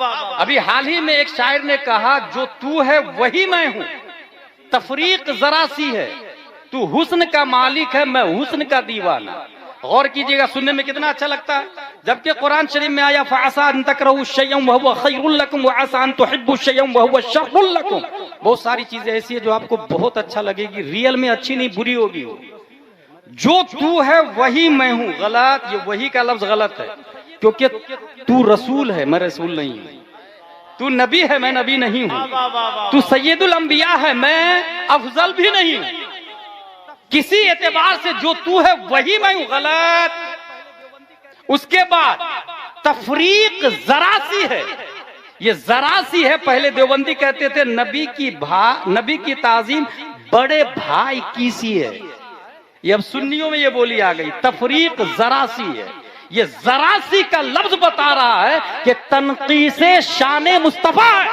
ابھی حال ہی میں ایک شاعر نے کہا جو تو ہے وہی میں ہوں، تفریق ذرا سی ہے، تو حسن کا مالک ہے میں حسن کا دیوانہ۔ غور کیجئے گا، سننے میں کتنا اچھا لگتا ہے، جبکہ قرآن شریف میں آیا فَعَسَىٰ أَن تَكْرَهُوا شَيْئًا وَهُوَ خَيْرٌ لَكُمْ وَعَسَىٰ أَن تُحِبُّوا شَيْئًا وَهُوَ شَرٌّ لَكُمْ۔ بہت ساری چیزیں ایسی ہیں جو آپ کو بہت اچھا لگے گی، ریئل میں اچھی نہیں بری ہوگی۔ جو تو ہے وہی میں ہوں، غلط، یہ وہی کا لفظ غلط ہے، کیونکہ تو رسول ہے میں رسول نہیں ہوں، تو نبی ہے میں نبی نہیں ہوں، تو سید الانبیاء ہے میں افضل بھی نہیں ہوں، کسی اعتبار سے جو تو ہے وہی میں ہوں، غلط۔ اس کے بعد تفریق ذرا سی ہے، یہ ذرا سی ہے، پہلے دیوبندی کہتے تھے نبی کی تعظیم بڑے بھائی کی سی ہے، یہ اب سنیوں میں یہ بولی آ گئی، تفریق ذرا سی ہے۔ یہ ذرا سی کا لفظ بتا رہا ہے کہ تنقیص شان مصطفیٰ ہے،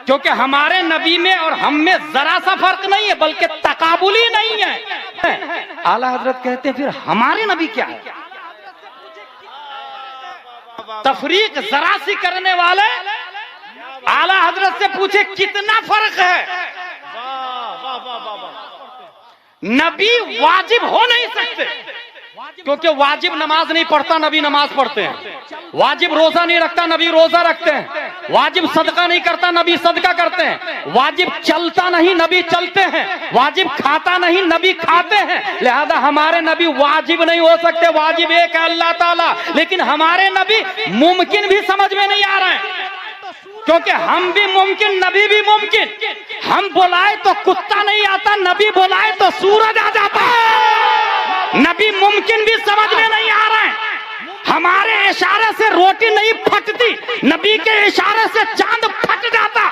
کیونکہ ہمارے نبی میں اور ہم میں ذرا سا فرق نہیں ہے بلکہ تقابلی نہیں ہے۔ اعلیٰ حضرت کہتے ہیں پھر ہمارے نبی کیا ہے؟ تفریق ذرا سی کرنے والے اعلیٰ حضرت سے پوچھے کتنا فرق ہے؟ نبی واجب ہو نہیں سکتے، کیونکہ واجب نماز نہیں پڑھتا نبی نماز پڑھتے ہیں، واجب روزہ نہیں رکھتا نبی روزہ رکھتے ہیں، واجب صدقہ نہیں کرتا نبی صدقہ کرتے ہیں، واجب چلتا نہیں نبی چلتے ہیں، واجب کھاتا نہیں نبی کھاتے ہیں، لہذا ہمارے نبی واجب نہیں ہو سکتے، واجب ایک ہے اللہ تعالیٰ، لیکن ہمارے نبی ممکن بھی سمجھ میں نہیں آ رہے ہیں، کیونکہ ہم بھی ممکن نبی بھی ممکن، ہم بلائے تو کتا نہیں آتا، نبی بلائے تو سورج آ جاتا ہے، نبی ممکن بھی سمجھ میں نہیں آ رہے ہیں، ہمارے اشارے سے روٹی نہیں پھٹتی، نبی کے اشارے سے چاند پھٹ جاتا،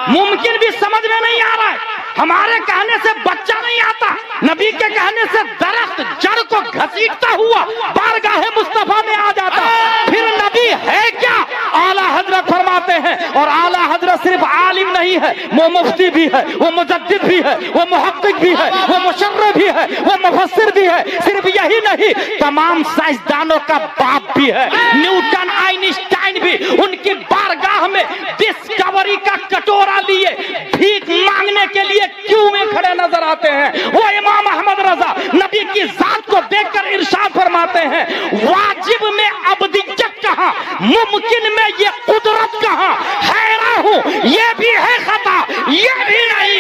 ممکن بھی سمجھ میں نہیں آ رہا ہے، ہمارے کہنے سے بچہ نہیں آتا، نبی کے کہنے سے درخت جڑ کو گھسیٹتا ہوا بارگاہ مصطفیٰ میں آ جاتا، پھر نبی ہے کیا؟ اعلیٰ حضرت فرماتے ہیں، اور اعلیٰ حضرت صرف عالم نہیں ہے، وہ مفتی بھی ہے، وہ مجدد بھی ہے، وہ محقق بھی ہے، وہ مشرع بھی ہے، وہ مفسر بھی ہے، صرف یہی نہیں تمام سائنسدانوں کا باپ بھی ہے، نیوٹن آئنسٹائن بھی ان کی بارگاہ میں ڈسکوری کا کٹورا لیے بھیک مانگنے کے لیے کیوں میں کھڑے نظر آتے ہیں۔ وہ امام احمد رضا نبی کی ذات کو دیکھ کر ارشاد فرماتے ہیں، واجب میں ابدیت کہاں، ممکن میں یہ قدرت کہاں، حیران ہوں یہ بھی ہے خطا یہ بھی نہیں